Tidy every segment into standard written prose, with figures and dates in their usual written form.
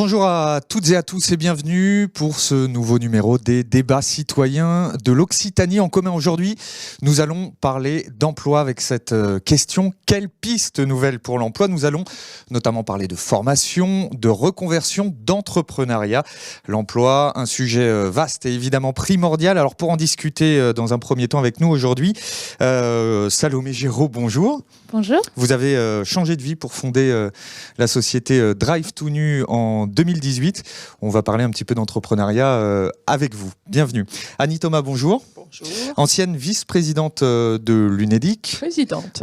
Bonjour à toutes et à tous et bienvenue pour ce nouveau numéro des débats citoyens de l'Occitanie en commun. Aujourd'hui, nous allons parler d'emploi avec cette question. Quelle piste nouvelle pour l'emploi? Nous allons notamment parler de formation, de reconversion, d'entrepreneuriat. L'emploi, un sujet vaste et évidemment primordial. Alors pour en discuter dans un premier temps avec nous aujourd'hui, Salomé Géraud, bonjour. Bonjour. Vous avez changé de vie pour fonder la société Drive to Nu en 2018. On va parler un petit peu d'entrepreneuriat avec vous. Bienvenue. Annie Thomas, bonjour. Bonjour. Ancienne vice-présidente de l'UNEDIC.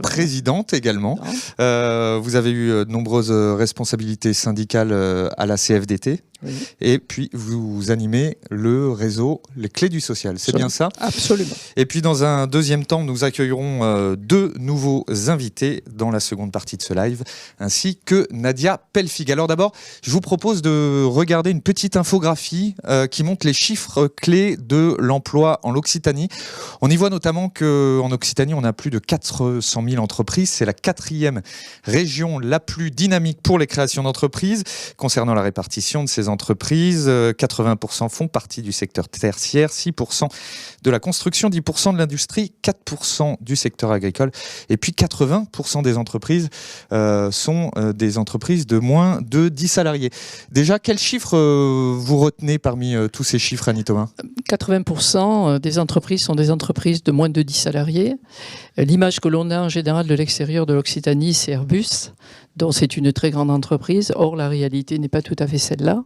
Présidente également. Vous avez eu de nombreuses responsabilités syndicales à la CFDT. Oui. Et puis, vous animez le réseau Les Clés du Social. C'est bien ça? Absolument. Et puis, dans un deuxième temps, nous accueillerons deux nouveaux invités dans la seconde partie de ce live, ainsi que Nadia Pelfig. Alors d'abord, je vous propose de regarder une petite infographie qui montre les chiffres clés de l'emploi en Occitanie. On y voit notamment qu'en Occitanie, on a plus de 400 000 entreprises. C'est la 4e région la plus dynamique pour les créations d'entreprises. Concernant la répartition de ces entreprises, 80% font partie du secteur tertiaire, 6% de la construction, 10% de l'industrie, 4% du secteur agricole. Et puis 80% des entreprises sont des entreprises de moins de 10 salariés. Déjà, quels chiffres vous retenez parmi tous ces chiffres, Annie Thomas? 80% des entreprises sont des entreprises de moins de 10 salariés. L'image que l'on a en général de l'extérieur de l'Occitanie, c'est Airbus, dont c'est une très grande entreprise. Or, la réalité n'est pas tout à fait celle-là.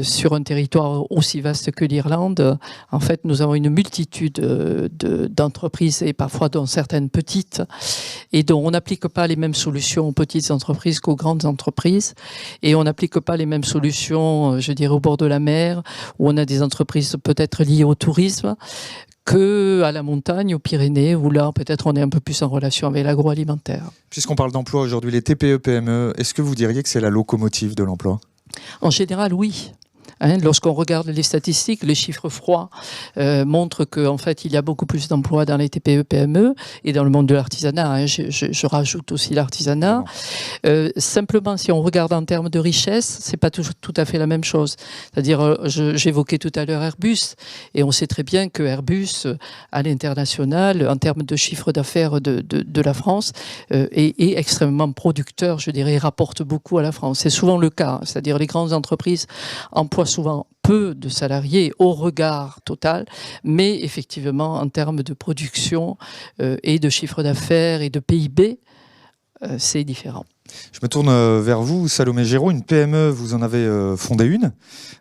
Sur un territoire aussi vaste que l'Irlande, en fait, nous avons une multitude d'entreprises et parfois dont certaines petites et dont on n'applique pas les mêmes solutions aux petites entreprises qu'aux grandes entreprises. Et on n'applique pas les mêmes solutions, je dirais, au bord de la mer, où on a des entreprises peut-être liées au tourisme, qu'à la montagne, aux Pyrénées, où là, peut-être, on est un peu plus en relation avec l'agroalimentaire. Puisqu'on parle d'emploi aujourd'hui, les TPE-PME, est-ce que vous diriez que c'est la locomotive de l'emploi? En général, oui. Lorsqu'on regarde les statistiques, les chiffres froids montrent qu'en fait, il y a beaucoup plus d'emplois dans les TPE-PME et dans le monde de l'artisanat. Je rajoute aussi l'artisanat. Simplement, si on regarde en termes de richesse, c'est pas tout à fait la même chose. C'est-à-dire, j'évoquais tout à l'heure Airbus, et on sait très bien que Airbus, à l'international, en termes de chiffre d'affaires de la France, est extrêmement producteur, je dirais, et rapporte beaucoup à la France. C'est souvent le cas. C'est-à-dire, les grandes entreprises emploient souvent peu de salariés au regard total, mais effectivement, en termes de production et de chiffre d'affaires et de PIB, c'est différent. Je me tourne vers vous, Salomé Géraud. Une PME, vous en avez fondé une.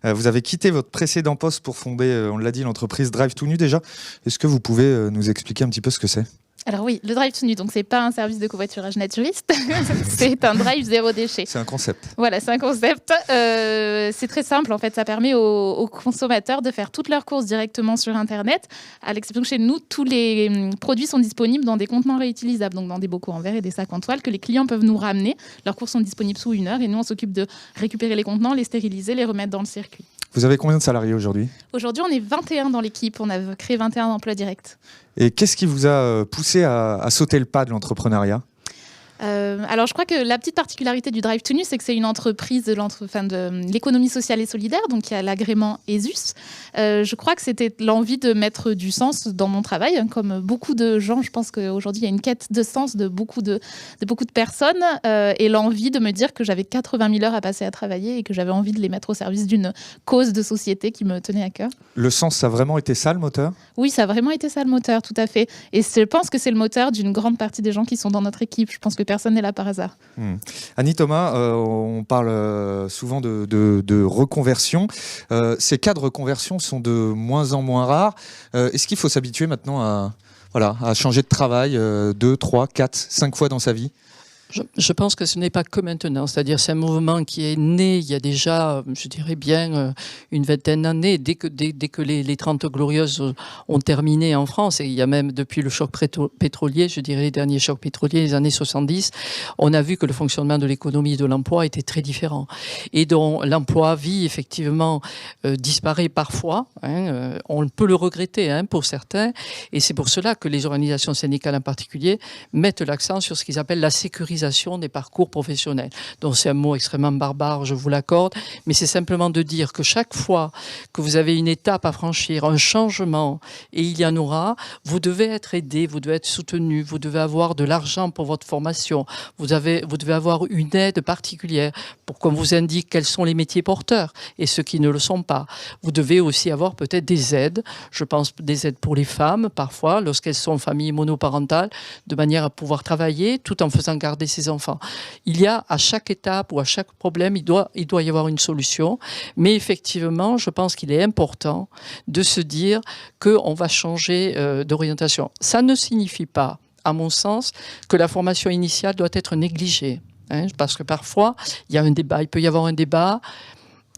Vous avez quitté votre précédent poste pour fonder, on l'a dit, l'entreprise Drive to Nu déjà. Est-ce que vous pouvez nous expliquer un petit peu ce que c'est ? Alors oui, le Drive to Nu, donc c'est pas un service de covoiturage naturiste, c'est un drive zéro déchet. C'est un concept. Voilà, c'est un concept. C'est très simple, en fait, ça permet aux consommateurs de faire toutes leurs courses directement sur Internet. À l'exception que chez nous, tous les produits sont disponibles dans des contenants réutilisables, donc dans des bocaux en verre et des sacs en toile que les clients peuvent nous ramener. Leurs courses sont disponibles sous 1 heure et nous, on s'occupe de récupérer les contenants, les stériliser, les remettre dans le circuit. Vous avez combien de salariés aujourd'hui ? Aujourd'hui, on est 21 dans l'équipe, on a créé 21 emplois directs. Et qu'est-ce qui vous a poussé à sauter le pas de l'entrepreneuriat ? Alors je crois que la petite particularité du Drive to Nu, c'est que c'est une entreprise de l'économie sociale et solidaire, donc il y a l'agrément ESUS. Je crois que c'était l'envie de mettre du sens dans mon travail, comme beaucoup de gens. Je pense qu'aujourd'hui il y a une quête de sens de beaucoup de personnes et l'envie de me dire que j'avais 80 000 heures à passer à travailler et que j'avais envie de les mettre au service d'une cause de société qui me tenait à cœur. Le sens, ça a vraiment été ça le moteur ? Oui, ça a vraiment été ça le moteur, tout à fait. Et je pense que c'est le moteur d'une grande partie des gens qui sont dans notre équipe. Je pense que personne n'est là par hasard. Annie Thomas, on parle souvent de reconversion. Ces cas de reconversion sont de moins en moins rares. Est-ce qu'il faut s'habituer maintenant à changer de travail 2, 3, 4, 5 fois dans sa vie ? Je pense que ce n'est pas que maintenant, c'est-à-dire c'est un mouvement qui est né il y a déjà, je dirais bien, une vingtaine d'années, dès que les 30 glorieuses ont terminé en France, et il y a même depuis le choc pétrolier, je dirais les derniers chocs pétroliers, les années 70, on a vu que le fonctionnement de l'économie et de l'emploi était très différent, et dont l'emploi-vie, effectivement, disparaît parfois, on peut le regretter pour certains, et c'est pour cela que les organisations syndicales en particulier mettent l'accent sur ce qu'ils appellent la sécurité standardisation des parcours professionnels. Donc c'est un mot extrêmement barbare, je vous l'accorde, mais c'est simplement de dire que chaque fois que vous avez une étape à franchir, un changement, et il y en aura, vous devez être aidé, vous devez être soutenu, vous devez avoir de l'argent pour votre formation, vous devez avoir une aide particulière pour qu'on vous indique quels sont les métiers porteurs et ceux qui ne le sont pas. Vous devez aussi avoir peut-être des aides, je pense des aides pour les femmes parfois, lorsqu'elles sont en famille monoparentale, de manière à pouvoir travailler tout en faisant garder ses enfants. Il y a à chaque étape ou à chaque problème, il doit y avoir une solution, mais effectivement, je pense qu'il est important de se dire qu'on va changer d'orientation. Ça ne signifie pas, à mon sens, que la formation initiale doit être négligée. Parce que parfois, il peut y avoir un débat.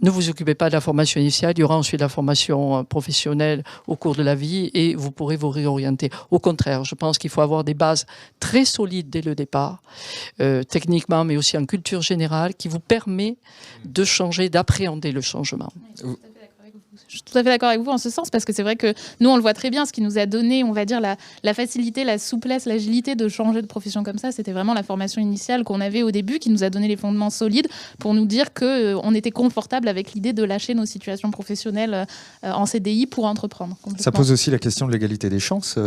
Ne vous occupez pas de la formation initiale, il y aura ensuite la formation professionnelle au cours de la vie et vous pourrez vous réorienter. Au contraire, je pense qu'il faut avoir des bases très solides dès le départ, techniquement, mais aussi en culture générale, qui vous permet de changer, d'appréhender le changement. Je suis tout à fait d'accord avec vous en ce sens, parce que c'est vrai que nous, on le voit très bien, ce qui nous a donné, on va dire, la facilité, la souplesse, l'agilité de changer de profession comme ça, c'était vraiment la formation initiale qu'on avait au début, qui nous a donné les fondements solides pour nous dire qu'on était confortable avec l'idée de lâcher nos situations professionnelles en CDI pour entreprendre. Ça pose aussi la question de l'égalité des chances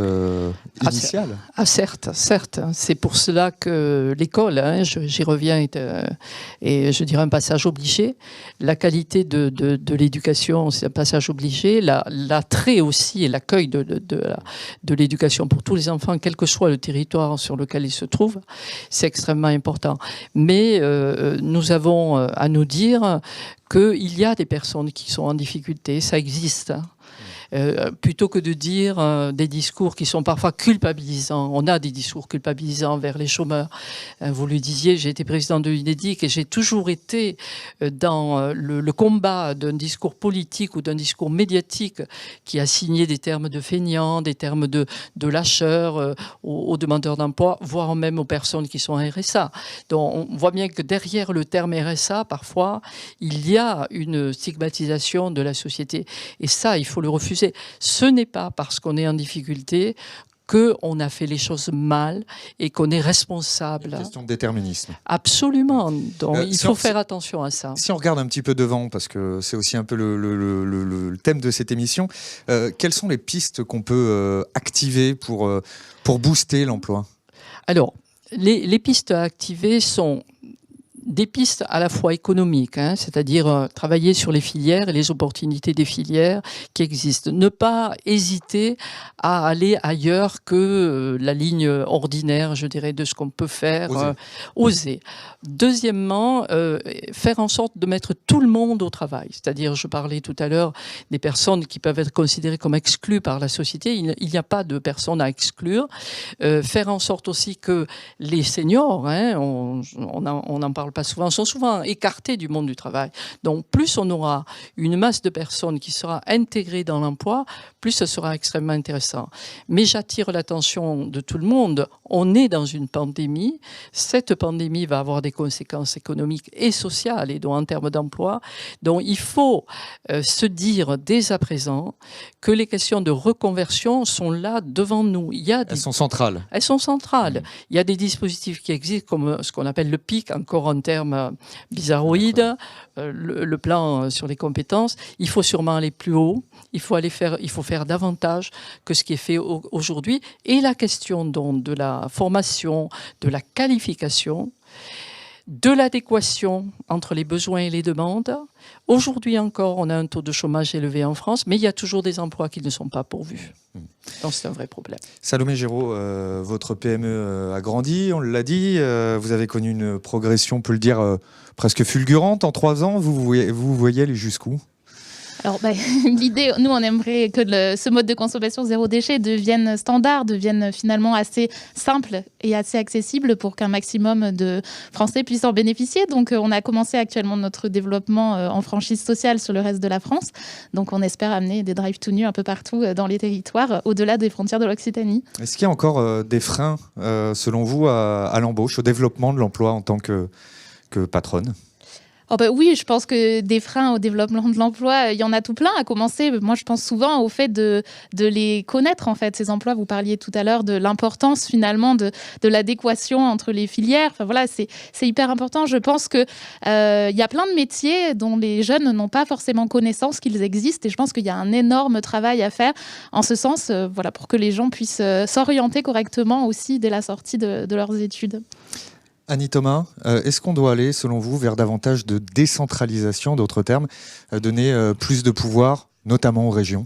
initiale. Certes. C'est pour cela que l'école, j'y reviens, et je dirais un passage obligé. La qualité de l'éducation, c'est un passage obligé, l'attrait aussi et l'accueil de l'éducation pour tous les enfants, quel que soit le territoire sur lequel ils se trouvent, c'est extrêmement important. Mais nous avons à nous dire qu'il y a des personnes qui sont en difficulté, ça existe. Plutôt que de dire des discours qui sont parfois culpabilisants. On a des discours culpabilisants vers les chômeurs. Vous le disiez, j'ai été président de l'UNEDIC et j'ai toujours été dans le combat d'un discours politique ou d'un discours médiatique qui a signé des termes de feignants, des termes de lâcheurs aux demandeurs d'emploi, voire même aux personnes qui sont en RSA. Donc on voit bien que derrière le terme RSA, parfois, il y a une stigmatisation de la société. Et ça, il faut le refuser. Ce n'est pas parce qu'on est en difficulté qu'on a fait les choses mal et qu'on est responsable. Une question de déterminisme. Absolument. Donc il faut faire attention à ça. Si on regarde un petit peu devant, parce que c'est aussi un peu le thème de cette émission, quelles sont les pistes qu'on peut activer pour booster l'emploi ? Alors, les pistes à activer sont des pistes à la fois économiques, c'est-à-dire travailler sur les filières et les opportunités des filières qui existent. Ne pas hésiter à aller ailleurs que la ligne ordinaire, je dirais, de ce qu'on peut faire. Oser. Deuxièmement, faire en sorte de mettre tout le monde au travail. C'est-à-dire, je parlais tout à l'heure des personnes qui peuvent être considérées comme exclues par la société. Il n'y a pas de personnes à exclure. Faire en sorte aussi que les seniors, on n'en parle pas souvent, sont souvent écartés du monde du travail. Donc, plus on aura une masse de personnes qui sera intégrée dans l'emploi, plus ce sera extrêmement intéressant. Mais j'attire l'attention de tout le monde. On est dans une pandémie. Cette pandémie va avoir des conséquences économiques et sociales, et donc en termes d'emploi. Donc, il faut se dire dès à présent que les questions de reconversion sont là devant nous. Elles sont centrales. Elles sont centrales. Il y a des dispositifs qui existent, comme ce qu'on appelle le PIC, encore en termes bizarroïdes, le plan sur les compétences. Il faut sûrement aller plus haut. Il faut faire davantage que ce qui est fait aujourd'hui. Et la question donc de la formation, de la qualification, de l'adéquation entre les besoins et les demandes. Aujourd'hui encore, on a un taux de chômage élevé en France, mais il y a toujours des emplois qui ne sont pas pourvus. Donc c'est un vrai problème. Salomé Géraud, votre PME a grandi, on l'a dit. Vous avez connu une progression, on peut le dire, presque fulgurante en 3 ans. Vous voyez aller jusqu'où ? Alors, l'idée, nous, on aimerait que ce mode de consommation zéro déchet devienne standard, devienne finalement assez simple et assez accessible pour qu'un maximum de Français puissent en bénéficier. Donc, on a commencé actuellement notre développement en franchise sociale sur le reste de la France. Donc, on espère amener des drive to nu un peu partout dans les territoires, au-delà des frontières de l'Occitanie. Est-ce qu'il y a encore des freins, selon vous, à l'embauche, au développement de l'emploi en tant que patronne ? Oh bah oui, je pense que des freins au développement de l'emploi, il y en a tout plein. À commencer, moi je pense souvent au fait de les connaître en fait, ces emplois. Vous parliez tout à l'heure de l'importance finalement de l'adéquation entre les filières. Enfin voilà, c'est hyper important. Je pense que il y a plein de métiers dont les jeunes n'ont pas forcément connaissance qu'ils existent, et je pense qu'il y a un énorme travail à faire en ce sens, voilà, pour que les gens puissent s'orienter correctement aussi dès la sortie de leurs études. Annie Thomas, est-ce qu'on doit aller, selon vous, vers davantage de décentralisation, d'autres termes, donner plus de pouvoir, notamment aux régions ?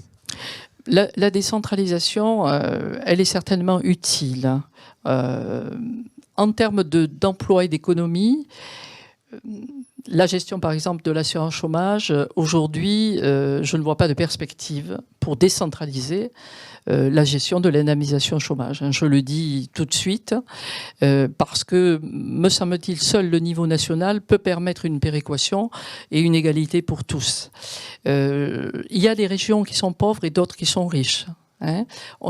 La décentralisation, elle est certainement utile. En termes d'emploi et d'économie, la gestion, par exemple, de l'assurance chômage, aujourd'hui, je ne vois pas de perspective pour décentraliser la gestion de l'indemnisation chômage. Je le dis tout de suite, parce que, me semble-t-il, seul le niveau national peut permettre une péréquation et une égalité pour tous. Il y a des régions qui sont pauvres et d'autres qui sont riches.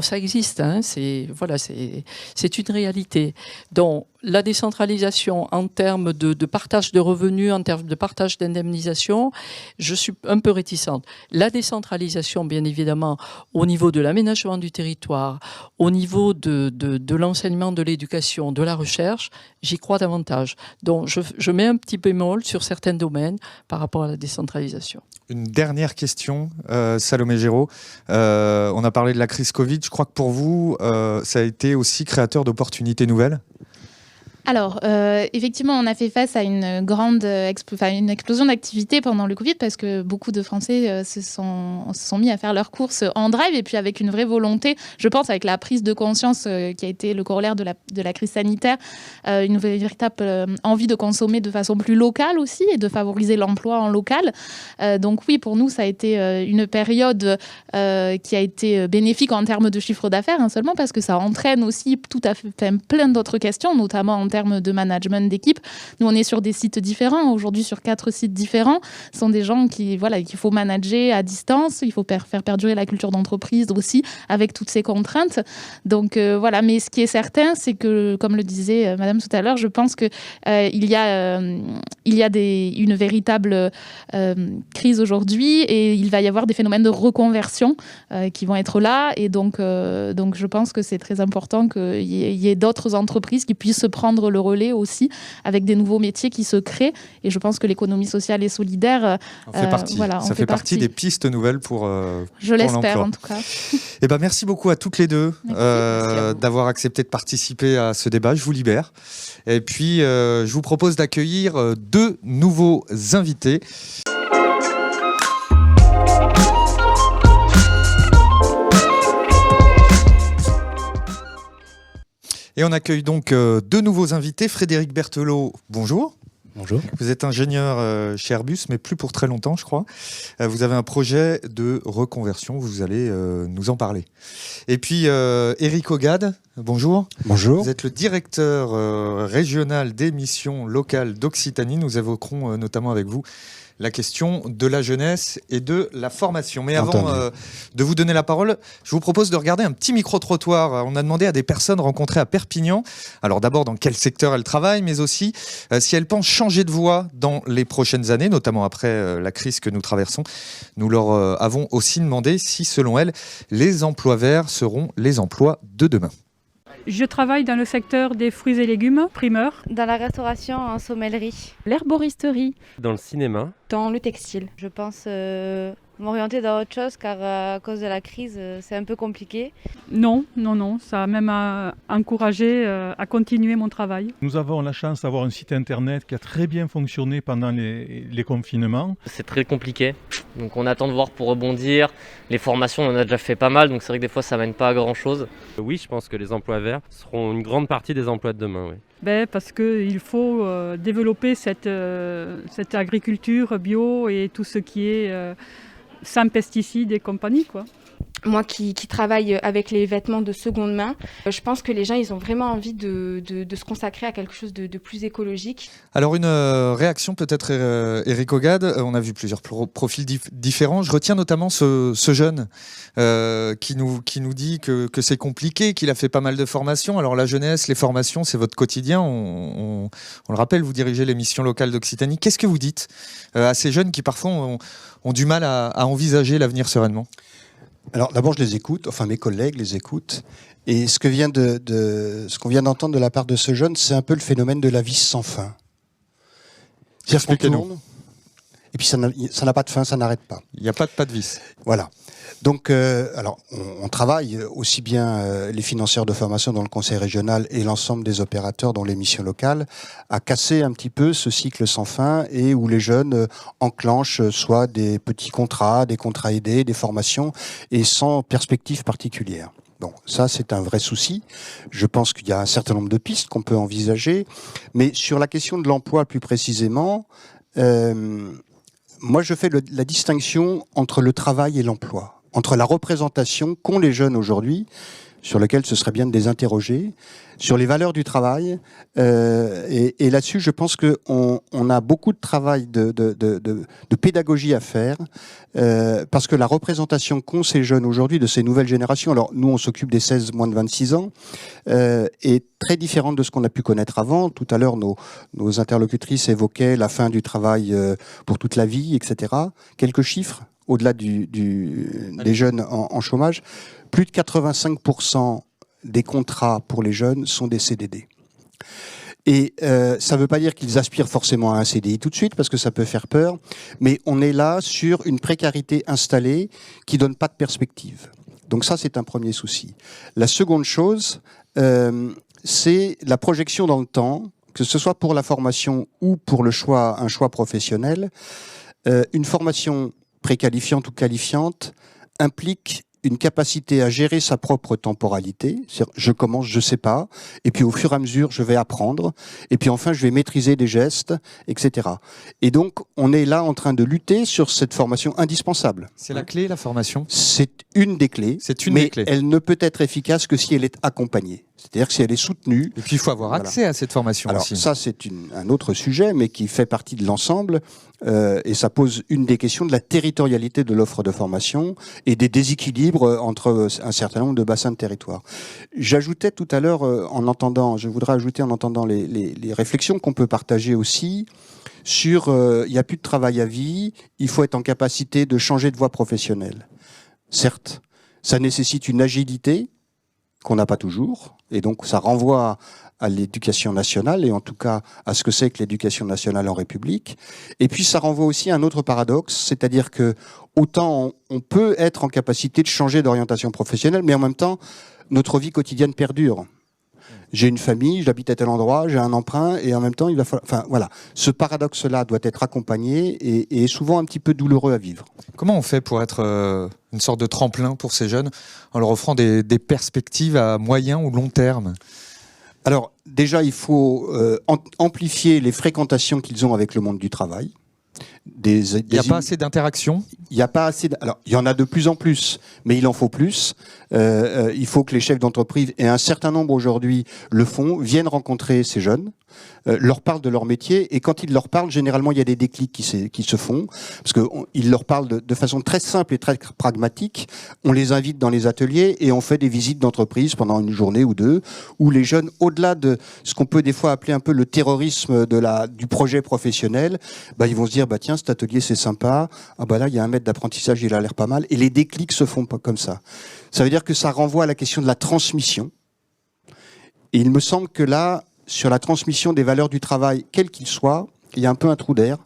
Ça existe, c'est une réalité. Donc, la décentralisation en termes de partage de revenus, en termes de partage d'indemnisation, je suis un peu réticente. La décentralisation, bien évidemment, au niveau de l'aménagement du territoire, au niveau de l'enseignement, de l'éducation, de la recherche, j'y crois davantage. Donc, je mets un petit bémol sur certains domaines par rapport à la décentralisation. Une dernière question, Salomé Géraud. On a parlé de la crise Covid. Je crois que pour vous, ça a été aussi créateur d'opportunités nouvelles ? Alors, effectivement, on a fait face à une grande une explosion d'activité pendant le Covid, parce que beaucoup de Français se sont mis à faire leurs courses en drive, et puis avec une vraie volonté, je pense, avec la prise de conscience qui a été le corollaire de la crise sanitaire, une véritable envie de consommer de façon plus locale aussi, et de favoriser l'emploi en local. Donc oui, pour nous, ça a été une période qui a été bénéfique en termes de chiffre d'affaires, seulement parce que ça entraîne aussi plein d'autres questions, notamment en termes de management d'équipe. Nous, on est sur des sites différents. Aujourd'hui, sur 4 sites différents. Ce sont des gens qu'il faut manager à distance. Il faut faire perdurer la culture d'entreprise aussi, avec toutes ces contraintes. Donc, voilà. Mais ce qui est certain, c'est que, comme le disait Madame tout à l'heure, je pense qu'il y a une véritable crise aujourd'hui, et il va y avoir des phénomènes de reconversion qui vont être là. Et donc, je pense que c'est très important qu'il y ait d'autres entreprises qui puissent prendre le relais aussi, avec des nouveaux métiers qui se créent. Et je pense que l'économie sociale et solidaire fait partie. Ça fait partie des pistes nouvelles pour je l'espère, l'emploi. en tout cas. Eh ben, merci beaucoup à toutes les deux Merci d'avoir accepté de participer à ce débat. Je vous libère. Et puis, je vous propose d'accueillir 2 nouveaux invités. Et on accueille donc 2 nouveaux invités. Frédéric Berthelot, bonjour. Bonjour. Vous êtes ingénieur chez Airbus, mais plus pour très longtemps, je crois. Vous avez un projet de reconversion, vous allez nous en parler. Et puis, Éric Ogade, bonjour. Bonjour. Vous êtes le directeur régional des missions locales d'Occitanie. Nous évoquerons notamment avec vous la question de la jeunesse et de la formation. Mais avant de vous donner la parole, je vous propose de regarder un petit micro-trottoir. On a demandé à des personnes rencontrées à Perpignan, alors d'abord dans quel secteur elles travaillent, mais aussi si elles pensent changer de voie dans les prochaines années, notamment après la crise que nous traversons. Nous leur avons aussi demandé si, selon elles, les emplois verts seront les emplois de demain. Je travaille dans le secteur des fruits et légumes, primeur. Dans la restauration en sommellerie. L'herboristerie. Dans le cinéma. Dans le textile. Je pense m'orienter dans autre chose, car à cause de la crise, c'est un peu compliqué. Non, ça a même encouragé à continuer mon travail. Nous avons la chance d'avoir un site internet qui a très bien fonctionné pendant les confinements. C'est très compliqué, donc on attend de voir pour rebondir. Les formations, on en a déjà fait pas mal, donc c'est vrai que des fois ça mène pas à grand chose. Oui, je pense que les emplois verts seront une grande partie des emplois de demain. Oui. Parce qu'il faut développer cette agriculture bio et tout ce qui est sans pesticides et compagnie, quoi. moi qui travaille avec les vêtements de seconde main, je pense que les gens, ils ont vraiment envie de se consacrer à quelque chose de plus écologique. Alors une réaction peut-être, Eric Ogade, on a vu plusieurs profils différents. Je retiens notamment ce jeune qui nous dit que c'est compliqué, qu'il a fait pas mal de formations. Alors la jeunesse, les formations, c'est votre quotidien. On le rappelle, vous dirigez les missions locales d'Occitanie. Qu'est-ce que vous dites à ces jeunes qui parfois ont du mal à envisager l'avenir sereinement ? Alors d'abord, je les écoute, enfin mes collègues les écoutent. Et ce qu'on vient d'entendre de la part de ce jeune, c'est un peu le phénomène de la vis sans fin. C'est-à-dire qu'on tourne, et puis ça n'a pas de fin, ça n'arrête pas. Il n'y a pas de vis. Voilà. Donc, alors, on travaille aussi bien les financeurs de formation dans le conseil régional et l'ensemble des opérateurs dans les missions locales à casser un petit peu ce cycle sans fin et où les jeunes enclenchent soit des petits contrats, des contrats aidés, des formations et sans perspective particulière. Donc ça, c'est un vrai souci. Je pense qu'il y a un certain nombre de pistes qu'on peut envisager. Mais sur la question de l'emploi plus précisément, moi, je fais la distinction entre le travail et l'emploi, entre la représentation qu'ont les jeunes aujourd'hui, sur lequel ce serait bien de les interroger, sur les valeurs du travail. Et là-dessus, je pense qu'on a beaucoup de travail de pédagogie à faire, parce que la représentation qu'ont ces jeunes aujourd'hui, de ces nouvelles générations, alors nous, on s'occupe des 16 moins de 26 ans, est très différente de ce qu'on a pu connaître avant. Tout à l'heure, nos interlocutrices évoquaient la fin du travail pour toute la vie, etc. Quelques chiffres au-delà des jeunes en chômage. Plus de 85% des contrats pour les jeunes sont des CDD. Et ça ne veut pas dire qu'ils aspirent forcément à un CDI tout de suite, parce que ça peut faire peur, mais on est là sur une précarité installée qui ne donne pas de perspective. Donc ça, c'est un premier souci. La seconde chose, c'est la projection dans le temps, que ce soit pour la formation ou pour un choix professionnel. Une formation préqualifiante ou qualifiante implique une capacité à gérer sa propre temporalité. Je commence, je ne sais pas, et puis au fur et à mesure, je vais apprendre, et puis enfin, je vais maîtriser des gestes, etc. Et donc, on est là en train de lutter sur cette formation indispensable. C'est la clé, la formation ? C'est une des clés, mais elle ne peut être efficace que si elle est accompagnée. C'est-à-dire que si elle est soutenue... Et puis, il faut avoir accès à cette formation alors, aussi. Ça, c'est un autre sujet, mais qui fait partie de l'ensemble. Et ça pose une des questions de la territorialité de l'offre de formation et des déséquilibres entre un certain nombre de bassins de territoire. J'ajoutais tout à l'heure, je voudrais ajouter en entendant les réflexions qu'on peut partager aussi sur il n'y a plus de travail à vie, il faut être en capacité de changer de voie professionnelle. Certes, ça nécessite une agilité qu'on n'a pas toujours, et donc ça renvoie à l'éducation nationale, et en tout cas à ce que c'est que l'éducation nationale en République. Et puis ça renvoie aussi à un autre paradoxe, c'est-à-dire que autant on peut être en capacité de changer d'orientation professionnelle, mais en même temps, notre vie quotidienne perdure. J'ai une famille, j'habite à tel endroit, j'ai un emprunt, et en même temps, il va falloir... Enfin, voilà. Ce paradoxe-là doit être accompagné et est souvent un petit peu douloureux à vivre. Comment on fait pour être une sorte de tremplin pour ces jeunes en leur offrant des perspectives à moyen ou long terme ? Alors, déjà, il faut amplifier les fréquentations qu'ils ont avec le monde du travail. Il n'y a pas assez d'interaction ? Il n'y a pas assez. Alors, il y en a de plus en plus, mais il en faut plus. Il faut que les chefs d'entreprise, et un certain nombre aujourd'hui le font, viennent rencontrer ces jeunes, leur parlent de leur métier, et quand ils leur parlent, généralement, il y a des déclics qui se font, parce qu'ils leur parlent de façon très simple et très pragmatique. On les invite dans les ateliers et on fait des visites d'entreprise pendant une journée ou deux, où les jeunes, au-delà de ce qu'on peut des fois appeler un peu le terrorisme du projet professionnel, ils vont se dire, tiens, cet atelier, c'est sympa. Là, il y a un maître d'apprentissage, il a l'air pas mal. Et les déclics se font pas comme ça. Ça veut dire que ça renvoie à la question de la transmission. Et il me semble que là, sur la transmission des valeurs du travail, quel qu'il soit, il y a un peu un trou d'air.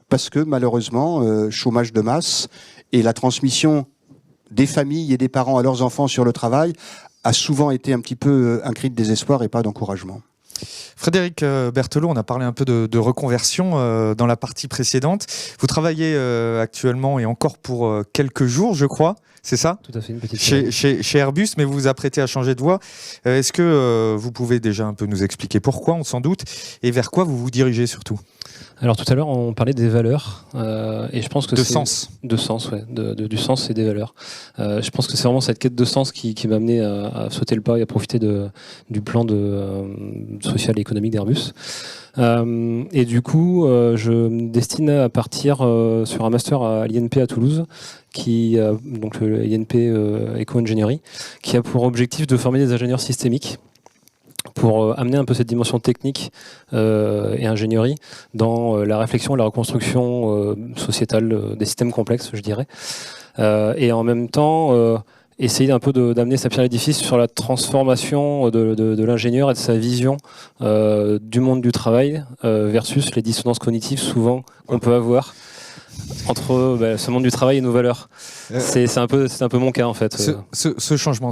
Parce que, malheureusement, chômage de masse et la transmission des familles et des parents à leurs enfants sur le travail a souvent été un petit peu un cri de désespoir et pas d'encouragement. Frédéric Berthelot, on a parlé un peu de reconversion dans la partie précédente. Vous travaillez actuellement et encore pour quelques jours, je crois, c'est ça ? Tout à fait, une petite chez Airbus, mais vous vous apprêtez à changer de voie. Est-ce que vous pouvez déjà un peu nous expliquer pourquoi, on s'en doute, et vers quoi vous vous dirigez surtout ? Alors tout à l'heure, on parlait des valeurs, et je pense que De c'est... sens. De sens, ouais, du sens et des valeurs. Je pense que c'est vraiment cette quête de sens qui m'a amené à sauter le pas et à profiter du plan social et économique d'Airbus. Et du coup, je me destine à partir sur un master à l'INP à Toulouse, donc le INP Éco-ingénierie, qui a pour objectif de former des ingénieurs systémiques pour amener un peu cette dimension technique et ingénierie dans la réflexion et la reconstruction sociétale des systèmes complexes, je dirais. Et en même temps, essayer un peu d'amener sa pierre à l'édifice sur la transformation de l'ingénieur et de sa vision du monde du travail versus les dissonances cognitives souvent qu'on peut avoir entre ce monde du travail et nos valeurs. C'est un peu mon cas en fait. Ce changement,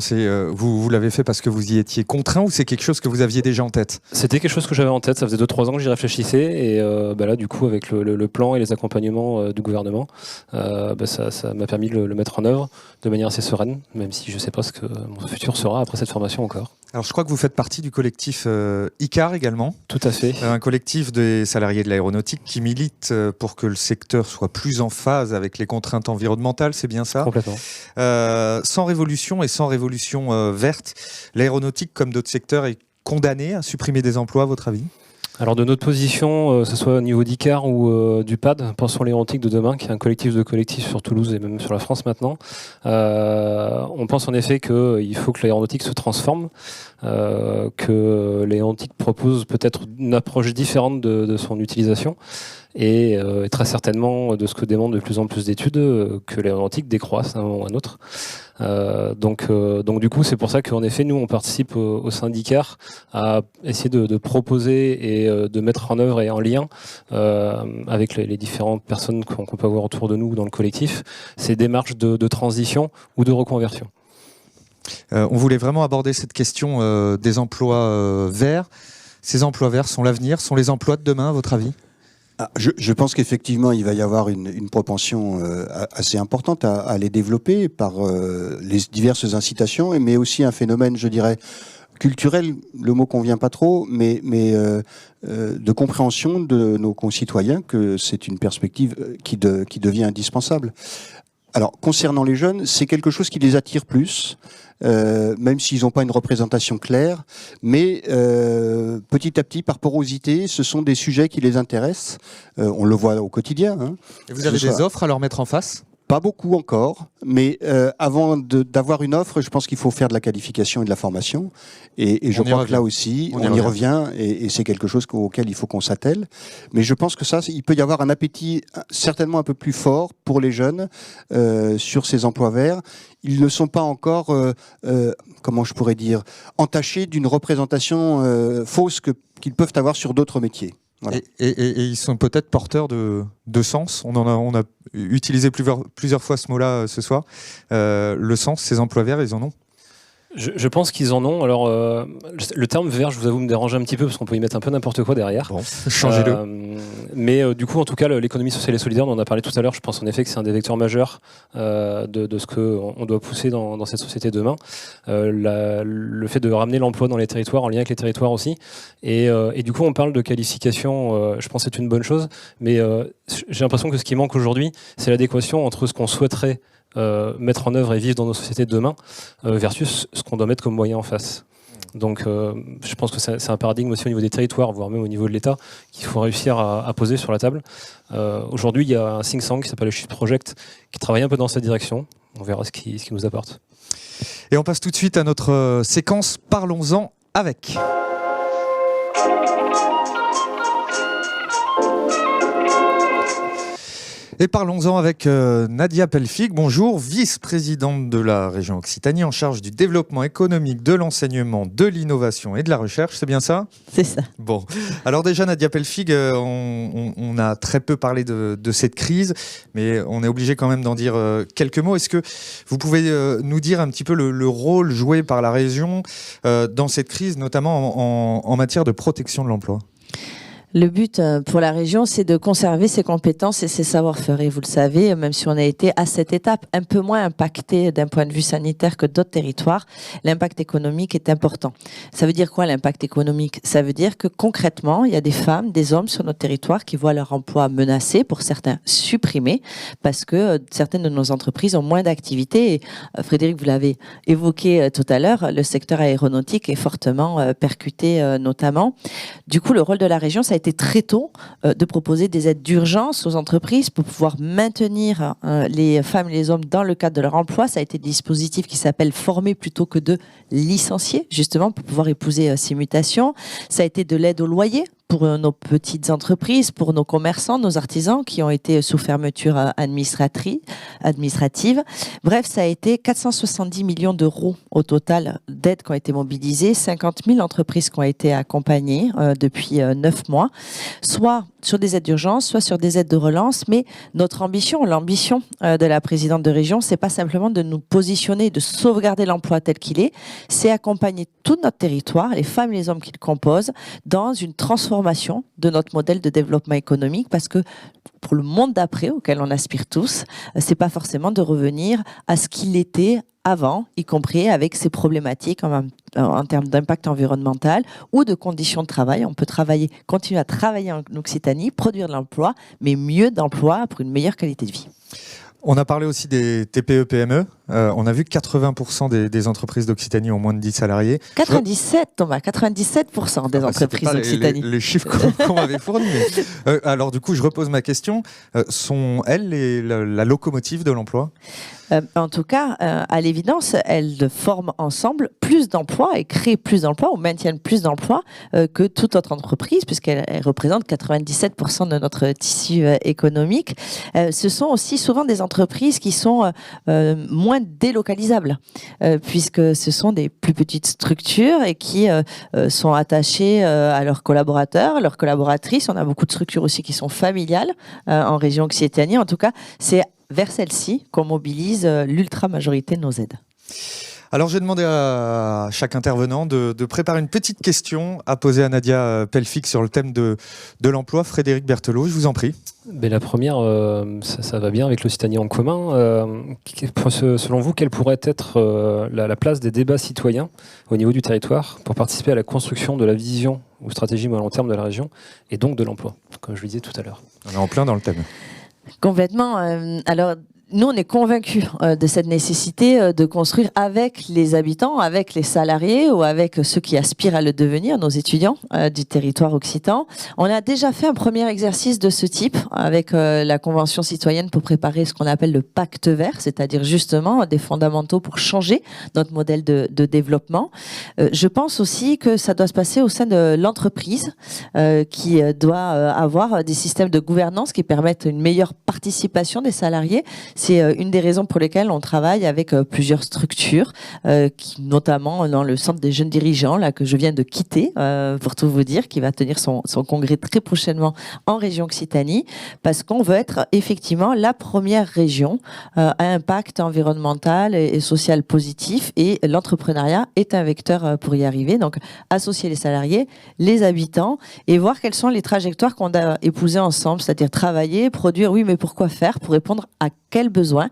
vous l'avez fait parce que vous y étiez contraint ou c'est quelque chose que vous aviez déjà en tête? C'était quelque chose que j'avais en tête, ça faisait 2-3 ans que j'y réfléchissais et là du coup avec le plan et les accompagnements du gouvernement, ça m'a permis de le mettre en œuvre de manière assez sereine, même si je ne sais pas ce que mon futur sera après cette formation encore. Alors je crois que vous faites partie du collectif ICAR également. Tout à fait. Un collectif des salariés de l'aéronautique qui milite pour que le secteur soit plus en phase avec les contraintes environnementales, c'est bien ça? Complètement. Sans révolution et sans révolution verte, l'aéronautique comme d'autres secteurs est condamnée à supprimer des emplois à votre avis? Alors de notre position, que ce soit au niveau d'ICAR ou du PAD, Pensons l'aéronautique de demain, qui est un collectif de collectifs sur Toulouse et même sur la France maintenant, on pense en effet qu'il faut que l'aéronautique se transforme, que l'aéronautique propose peut-être une approche différente de son utilisation et très certainement de ce que demandent de plus en plus d'études, que l'aéronautique décroisse à un moment ou à un autre. Donc du coup, c'est pour ça qu'en effet, nous, on participe au syndicat à essayer de proposer et de mettre en œuvre et en lien avec les différentes personnes qu'on peut avoir autour de nous dans le collectif, ces démarches de transition ou de reconversion. On voulait vraiment aborder cette question des emplois verts. Ces emplois verts sont l'avenir, sont les emplois de demain, à votre avis ? Je pense qu'effectivement, il va y avoir une propension assez importante à les développer par les diverses incitations, mais aussi un phénomène, je dirais, culturel, le mot convient pas trop, mais de compréhension de nos concitoyens que c'est une perspective qui devient indispensable. Alors, concernant les jeunes, c'est quelque chose qui les attire plus, même s'ils n'ont pas une représentation claire, mais petit à petit, par porosité, ce sont des sujets qui les intéressent. On le voit au quotidien. Hein. Et vous avez des offres à leur mettre en face ? Pas beaucoup encore, mais avant d'avoir une offre, je pense qu'il faut faire de la qualification et de la formation. Et je crois que là aussi, on y revient et c'est quelque chose auquel il faut qu'on s'attelle. Mais je pense que ça, il peut y avoir un appétit certainement un peu plus fort pour les jeunes sur ces emplois verts. Ils ne sont pas encore, comment je pourrais dire, entachés d'une représentation fausse qu'ils peuvent avoir sur d'autres métiers. Voilà. Et ils sont peut-être porteurs de sens. On a utilisé plusieurs fois ce mot-là ce soir. Le sens, ces emplois verts, ils en ont ? Je pense qu'ils en ont. Alors, le terme vert, je vous avoue, me dérange un petit peu parce qu'on peut y mettre un peu n'importe quoi derrière. Bon, changez-le. Mais du coup, en tout cas, l'économie sociale et solidaire, on en a parlé tout à l'heure. Je pense en effet que c'est un des vecteurs majeurs de ce qu'on doit pousser dans cette société demain. Le fait de ramener l'emploi dans les territoires, en lien avec les territoires aussi. Et du coup, on parle de qualification. Je pense que c'est une bonne chose. Mais j'ai l'impression que ce qui manque aujourd'hui, c'est l'adéquation entre ce qu'on souhaiterait mettre en œuvre et vivre dans nos sociétés de demain versus ce qu'on doit mettre comme moyen en face. Donc je pense que c'est un paradigme aussi au niveau des territoires, voire même au niveau de l'État, qu'il faut réussir à poser sur la table. Aujourd'hui, il y a un think tank qui s'appelle le Shift Project qui travaille un peu dans cette direction. On verra ce qu'il nous apporte. Et on passe tout de suite à notre séquence Parlons-en avec. Et parlons-en avec Nadia Pelfig. Bonjour, vice-présidente de la région Occitanie en charge du développement économique, de l'enseignement, de l'innovation et de la recherche, c'est bien ça ? C'est ça. Bon, alors déjà Nadia Pelfig, on a très peu parlé de cette crise, mais on est obligé quand même d'en dire quelques mots. Est-ce que vous pouvez nous dire un petit peu le rôle joué par la région dans cette crise, notamment en matière de protection de l'emploi ? Le but pour la région, c'est de conserver ses compétences et ses savoir-faire. Et vous le savez, même si on a été à cette étape un peu moins impacté d'un point de vue sanitaire que d'autres territoires, l'impact économique est important. Ça veut dire quoi l'impact économique? Ça veut dire que concrètement, il y a des femmes, des hommes sur notre territoire qui voient leur emploi menacé, pour certains supprimé, parce que certaines de nos entreprises ont moins d'activité. Et Frédéric, vous l'avez évoqué tout à l'heure, le secteur aéronautique est fortement percuté notamment. Du coup, le rôle de la région, ça a été très tôt de proposer des aides d'urgence aux entreprises pour pouvoir maintenir les femmes et les hommes dans le cadre de leur emploi. Ça a été des dispositifs qui s'appellent former plutôt que de licencier, justement, pour pouvoir épouser ces mutations. Ça a été de l'aide au loyer pour nos petites entreprises, pour nos commerçants, nos artisans qui ont été sous fermeture administrative. Bref, ça a été 470 millions d'euros au total d'aides qui ont été mobilisées, 50 000 entreprises qui ont été accompagnées depuis 9 mois, soit sur des aides d'urgence, soit sur des aides de relance. Mais notre ambition, l'ambition de la présidente de région, c'est pas simplement de nous positionner, de sauvegarder l'emploi tel qu'il est, c'est accompagner tout notre territoire, les femmes et les hommes qui le composent, dans une transformation de notre modèle de développement économique, parce que pour le monde d'après auquel on aspire tous, c'est pas forcément de revenir à ce qu'il était avant, y compris avec ses problématiques en termes d'impact environnemental ou de conditions de travail. On peut continuer à travailler en Occitanie, produire de l'emploi, mais mieux d'emploi pour une meilleure qualité de vie. On a parlé aussi des TPE-PME. On a vu que 80% des entreprises d'Occitanie ont moins de 10 salariés. 97, Thomas, 97% des entreprises d'Occitanie. Les chiffres qu'on m'avait fournis. Alors du coup, je repose ma question. Sont elles la locomotive de l'emploi ? En tout cas, à l'évidence, elles forment ensemble plus d'emplois et créent plus d'emplois ou maintiennent plus d'emplois que toute autre entreprise, puisqu'elles représentent 97% de notre tissu économique. Ce sont aussi souvent des entreprises qui sont moins délocalisables, puisque ce sont des plus petites structures et qui sont attachées à leurs collaborateurs, leurs collaboratrices. On a beaucoup de structures aussi qui sont familiales en région Occitanie. En tout cas, c'est vers celle-ci qu'on mobilise l'ultra-majorité de nos aides. Alors j'ai demandé à chaque intervenant de préparer une petite question à poser à Nadia Pelfic sur le thème de l'emploi. Frédéric Berthelot, je vous en prie. Mais la première, ça va bien avec l'Occitanie en commun. Selon vous, quelle pourrait être la place des débats citoyens au niveau du territoire pour participer à la construction de la vision ou stratégie à long terme de la région et donc de l'emploi, comme je le disais tout à l'heure? On est en plein dans le thème. Complètement. Alors, nous, on est convaincus de cette nécessité de construire avec les habitants, avec les salariés ou avec ceux qui aspirent à le devenir, nos étudiants du territoire occitan. On a déjà fait un premier exercice de ce type avec la Convention citoyenne pour préparer ce qu'on appelle le pacte vert, c'est-à-dire justement des fondamentaux pour changer notre modèle de développement. Je pense aussi que ça doit se passer au sein de l'entreprise qui doit avoir des systèmes de gouvernance qui permettent une meilleure participation des salariés. C'est une des raisons pour lesquelles on travaille avec plusieurs structures, notamment dans le Centre des jeunes dirigeants là, que je viens de quitter, pour tout vous dire, qui va tenir son congrès très prochainement en région Occitanie, parce qu'on veut être effectivement la première région à impact environnemental et social positif, et l'entrepreneuriat est un vecteur pour y arriver. Donc associer les salariés, les habitants, et voir quelles sont les trajectoires qu'on a épousées ensemble, c'est-à-dire travailler, produire, oui, mais pourquoi faire, pour répondre à quels besoins.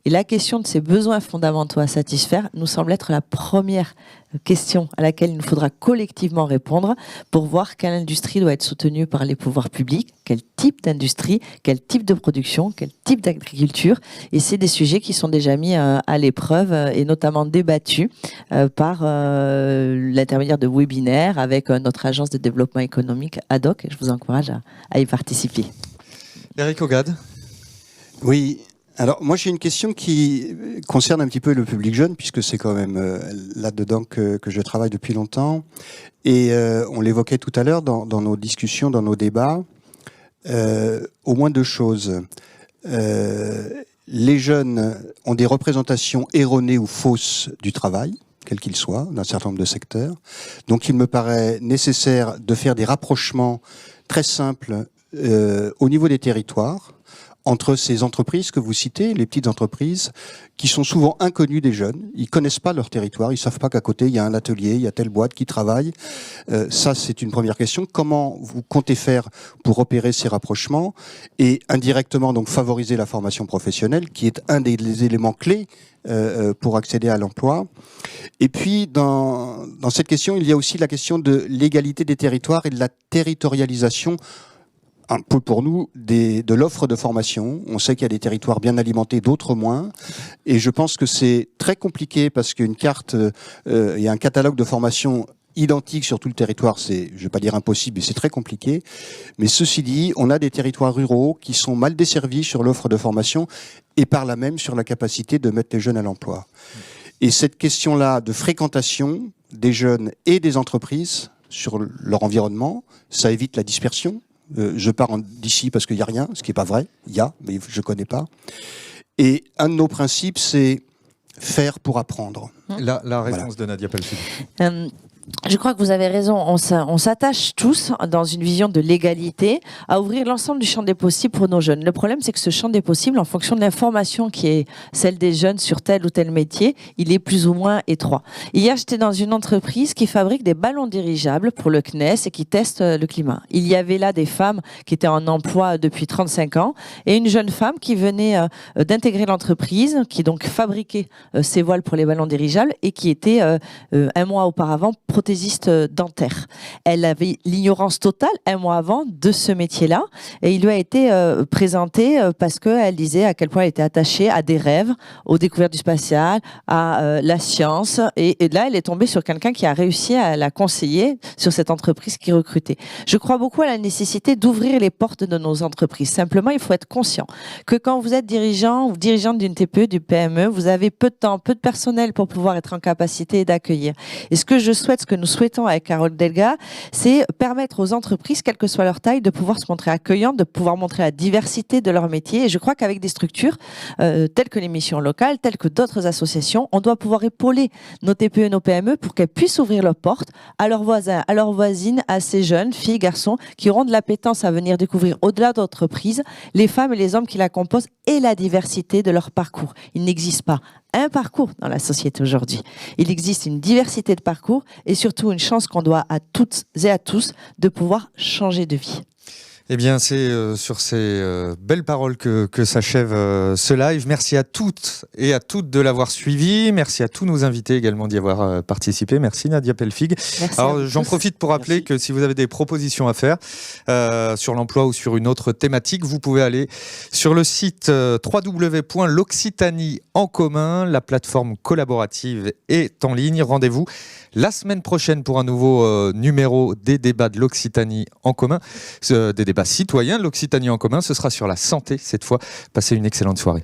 Et la question de ces besoins fondamentaux à satisfaire nous semble être la première question à laquelle il nous faudra collectivement répondre pour voir quelle industrie doit être soutenue par les pouvoirs publics, quel type d'industrie, quel type de production, quel type d'agriculture. Et c'est des sujets qui sont déjà mis à l'épreuve et notamment débattus par l'intermédiaire de webinaires avec notre agence de développement économique ad hoc. Je vous encourage à y participer. Eric Ogade. Oui. Alors moi j'ai une question qui concerne un petit peu le public jeune, puisque c'est quand même là-dedans que je travaille depuis longtemps. Et on l'évoquait tout à l'heure dans nos discussions, dans nos débats. Au moins deux choses. Les jeunes ont des représentations erronées ou fausses du travail, quel qu'il soit, d'un certain nombre de secteurs. Donc il me paraît nécessaire de faire des rapprochements très simples au niveau des territoires, entre ces entreprises que vous citez, les petites entreprises, qui sont souvent inconnues des jeunes. Ils connaissent pas leur territoire, ils savent pas qu'à côté, il y a un atelier, il y a telle boîte qui travaille. Ça, c'est une première question. Comment vous comptez faire pour opérer ces rapprochements et indirectement donc favoriser la formation professionnelle, qui est un des éléments clés pour accéder à l'emploi. Et puis, dans cette question, il y a aussi la question de l'égalité des territoires et de la territorialisation, un peu pour nous, de l'offre de formation. On sait qu'il y a des territoires bien alimentés, d'autres moins. Et je pense que c'est très compliqué parce qu'une carte, il y a un catalogue de formation identique sur tout le territoire, c'est, je vais pas dire impossible, mais c'est très compliqué. Mais ceci dit, on a des territoires ruraux qui sont mal desservis sur l'offre de formation et par là même sur la capacité de mettre les jeunes à l'emploi. Et cette question-là de fréquentation des jeunes et des entreprises sur leur environnement, ça évite la dispersion. Je pars d'ici parce qu'il n'y a rien, ce qui n'est pas vrai. Il y a, mais je ne connais pas. Et un de nos principes, c'est faire pour apprendre. La réponse de Nadia Pelfi. Je crois que vous avez raison. On s'attache tous, dans une vision de l'égalité, à ouvrir l'ensemble du champ des possibles pour nos jeunes. Le problème, c'est que ce champ des possibles, en fonction de l'information qui est celle des jeunes sur tel ou tel métier, il est plus ou moins étroit. Hier, j'étais dans une entreprise qui fabrique des ballons dirigeables pour le CNES et qui teste le climat. Il y avait là des femmes qui étaient en emploi depuis 35 ans et une jeune femme qui venait d'intégrer l'entreprise, qui donc fabriquait ces voiles pour les ballons dirigeables et qui était un mois auparavant prothésiste dentaire. Elle avait l'ignorance totale un mois avant de ce métier-là et il lui a été présenté parce qu'elle disait à quel point elle était attachée à des rêves, aux découvertes du spatial, à la science et là elle est tombée sur quelqu'un qui a réussi à la conseiller sur cette entreprise qui recrutait. Je crois beaucoup à la nécessité d'ouvrir les portes de nos entreprises. Simplement, il faut être conscient que quand vous êtes dirigeant ou dirigeante d'une TPE, du PME, vous avez peu de temps, peu de personnel pour pouvoir être en capacité d'accueillir. Et ce que je souhaite, ce que nous souhaitons avec Carole Delga, c'est permettre aux entreprises, quelle que soit leur taille, de pouvoir se montrer accueillantes, de pouvoir montrer la diversité de leur métier. Et je crois qu'avec des structures telles que les missions locales, telles que d'autres associations, on doit pouvoir épauler nos TPE, nos PME pour qu'elles puissent ouvrir leurs portes à leurs voisins, à leurs voisines, à ces jeunes filles, garçons qui auront de l'appétence à venir découvrir au-delà d'entreprises les femmes et les hommes qui la composent et la diversité de leur parcours. Il n'existe pas un parcours dans la société aujourd'hui. Il existe une diversité de parcours et surtout une chance qu'on doit à toutes et à tous de pouvoir changer de vie. Eh bien, c'est sur ces belles paroles que s'achève ce live. Merci à toutes et à toutes de l'avoir suivi. Merci à tous nos invités également d'y avoir participé. Merci Nadia Pelfig. Alors, j'en profite pour rappeler que si vous avez des propositions à faire sur l'emploi ou sur une autre thématique, vous pouvez aller sur le site www.l'Occitanie en commun. La plateforme collaborative est en ligne. Rendez-vous la semaine prochaine pour un nouveau numéro des débats de l'Occitanie en commun, des débats citoyens de l'Occitanie en commun. Ce sera sur la santé cette fois. Passez une excellente soirée.